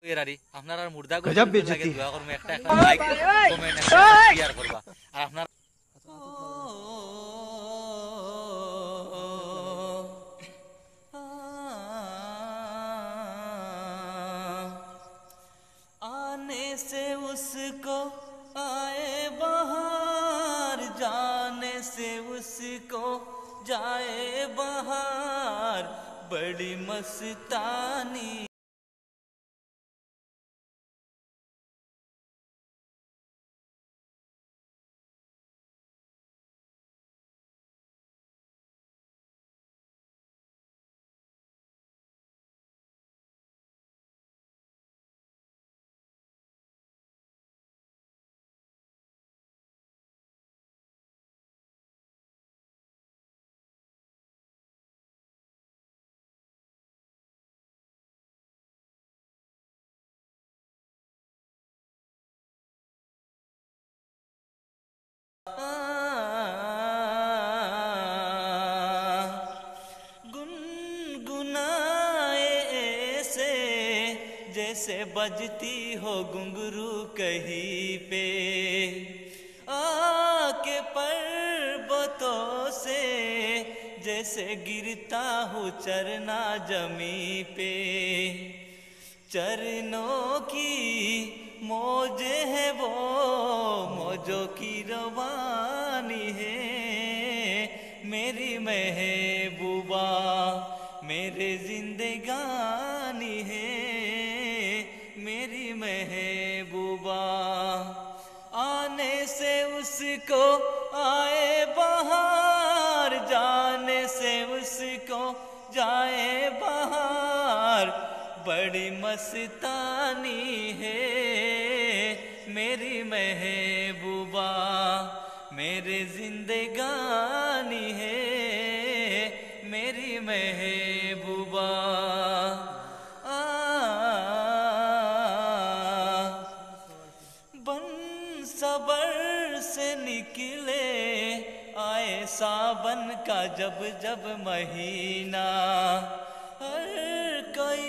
এরারি আপনারা মুর্দা গজব লাগে দোয়া করব একটা একটা লাইক কমেন্ট একটা শেয়ার করবা আর আপনারা आने से उसको आए बहार जाने से उसको जाए बहार बड़ी मस्तानी गुनगुनाए ऐसे जैसे बजती हो घुंघरू कहीं पे आके पर्वतों से जैसे गिरता हूँ चरना जमी पे चरणों की मौजे है वो मौजों की रवानी है मेरी महबूबा मेरे जिंदगानी है मेरी महबूबा आने से उसको आए बहार जाने से उसको जाए बहार बड़ी मस्तानी है मेरी महबूबा मेरे जिंदगानी है मेरी महबूबा बन सबर से निकले आए सावन का जब जब महीना हर कोई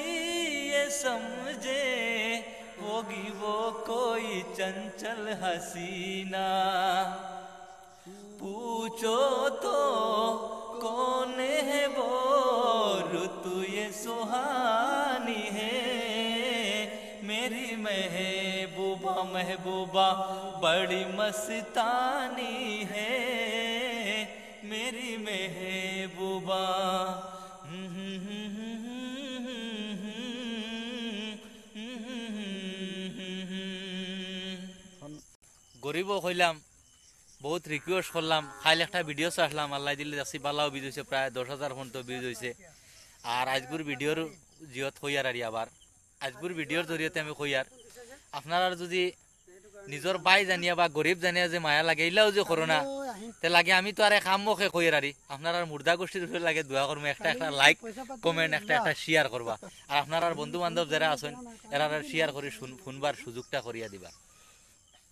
ये समझे होगी वो कोई चंचल हसीना पूछो तो कौन है वो ऋतु ये सुहानी है मेरी महबूबा महबूबा बड़ी मस्तानी है मेरी महबूबा গরিব হইলাম বহুত রিকোয়েস্ট করলাম খাইলে একটা ভিডিও চাইলাম আল্লাহ দিলে যাচ্ছি বালাও ভিজ হয়েছে প্রায় 10,000 পর্যন্ত ভিজ হয়েছে আর আজগুর ভিডিওর জিয়ত হইয়ার আর আবার আজগুর ভিডিওর জরিয়তে আমি হইয়ার আপনারা যদি নিজের বাই জানিয়া বা গরিব জানিয়া যে মায়া লাগে এইলাও যে করোনা তে লাগে আমি তো আর কাম মুখে কইয়ার আরি আপনারা মুর্দা গোষ্ঠীর উপরে লাগে দোয়া করবো একটা একটা লাইক কমেন্ট একটা একটা শেয়ার করবা আর আপনারা বন্ধু বান্ধব যারা আছেন এরা শেয়ার করে শুনবার সুযোগটা করিয়া দিবা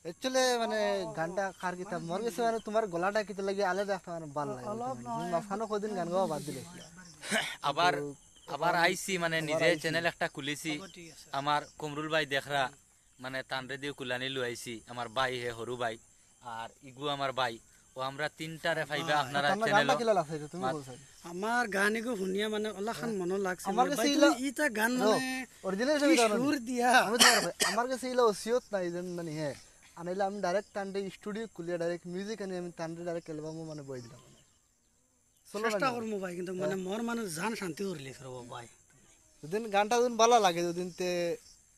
एक्चुअली মানে গানটা কার কিতা মর গেছে মানে তোমার গলাটা কিতা লাগি আলাদা একটা মানে ভালো লাগে তুমি মাফানো কদিন গান গাওয়া বাদ দিলে আবার আবার আইছি মানে নিজে চ্যানেল একটা খুলেছি আমার কমরুল ভাই দেখরা মানে তানরে দিয়ে কুলানি লুয়াইছি আমার ভাই হে হরু ভাই আর ইগু আমার ভাই ও আমরা তিনটারে ফাইবা আপনারা চ্যানেল কিলা লাগছে তুমি বলছো আমার গান এগো শুনিয়া মানে অলখান মন লাগছে আমার কাছে ইটা গান মানে অরিজিনাল সুর দিয়া আমি তোমার আমার কাছে ইলা ওসিয়ত নাই যেন মানে হে আনাইলে আমি ডাইরেক্ট টান্ডে স্টুডিও খুলে ডাইরেক্ট মিউজিক আনি আমি টান্ডে ডাইরেক্ট অ্যালবামও মানে বই দিলাম চেষ্টা করবো ভাই কিন্তু মানে মোর মানে জান শান্তি করলি করব ভাই যদি গানটা যদি ভালো লাগে যদি তে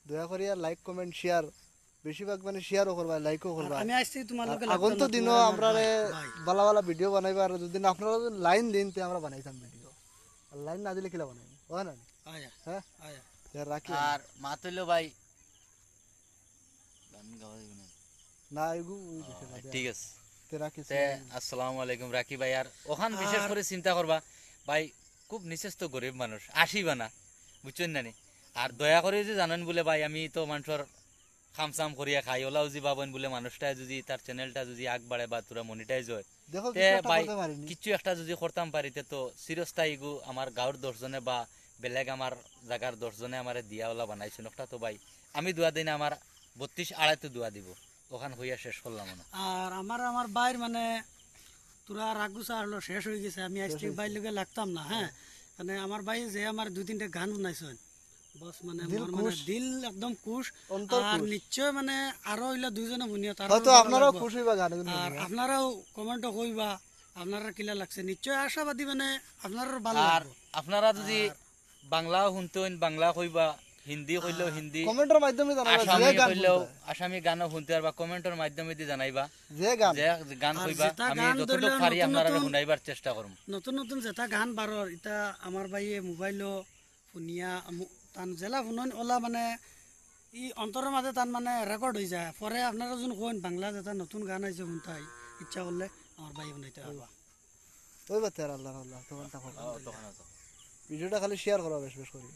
দয়া করিয়া লাইক কমেন্ট শেয়ার বেশিরভাগ মানে শেয়ারও করবা লাইকও করবা আমি আসছি তোমার লগে আগন্ত দিনও আমরা ভালো ভালো ভিডিও বানাইবা আর যদি আপনারা যদি লাইন দিন তে আমরা বানাইতাম ভিডিও আর লাইন না দিলে কিলা বানাইব হয় না আয়া হ্যাঁ আয়া यार রাখি আর মাতইলো ভাই গান গাওয়া যাবে না না এগু ঠিক আছে তে রাখি তে আসসালামু আলাইকুম রাকি ভাই আর ওখান বিশেষ করে চিন্তা করবা ভাই খুব নিচেষ্ট গরিব মানুষ আসিবা না বুঝছেন না আর দয়া করে যে জানেন বলে ভাই আমি তো মানুষের খামসাম করিয়া খাই ওলাও যে বাবন বলে মানুষটা যদি তার চ্যানেলটা যদি আগ বাড়ে বা তোরা মনিটাইজ হয় তে ভাই কিছু একটা যদি করতাম পারি তো চিরস্থায়ী গু আমার গাঁর 10 জনে বা বেলেগ আমার জায়গার 10 জনে আমারে দিয়াওয়ালা বানাইছেন একটা তো ভাই আমি দোয়া দিন আমার 32-2.5 দোয়া দিব ওখান হইয়া শেষ করলাম না আর আমার বাইর মানে তোরা রাগুসা হলো শেষ হয়ে গেছে আমি আজ থেকে বাইর লগে লাগতাম না হ্যাঁ মানে আমার ভাই যে আমার 2-3টা গান বানাইছেন বস মানে দিল মোর মানে খুশ। দিল একদম খুশ অন্তর আর খুশ। নিশ্চয় মানে আরো হইলো দুইজনে বুনিয়া তার হয়তো আপনারাও খুশি হইবা গানগুলো আর শুনিয়া। আপনারাও কমেন্টও কইবা আপনারা কিলা লাগছে নিশ্চয় আশাবাদী মানে আপনারও ভালো আর লাগবে আপনারা যদি বাংলাও শুনতেন বাংলা কইবা হিন্দি কইলেও হিন্দি কমেন্টের মাধ্যমে জানাবা আসামি যে গান কইলেও শুনতা। আসামি গানও শুনতে পারবা কমেন্টের মাধ্যমে দিয়ে জানাইবা যে গান যে গান আর কইবা যেটা আমি গান যতটুকু ধরলেও পারি নতুন আপনারা নতুন- শুনাইবার চেষ্টা করব নতুন নতুন যেটা গান বারর এটা আমার ভাইয়ে মোবাইলও শুনিয়া তান জেলা শুনন ওলা মানে ই অন্তরের মাঝে তান মানে রেকর্ড হয়ে যায় পরে আপনারা যোন কোন বাংলা যেটা নতুন গান আছে শুনতাই ইচ্ছা করলে আমার ভাই শুনাইতে পারবা ওই বাতে আর আল্লাহ আল্লাহ তখন তখন তখন ভিডিওটা খালি শেয়ার করো বেশ বেশ করে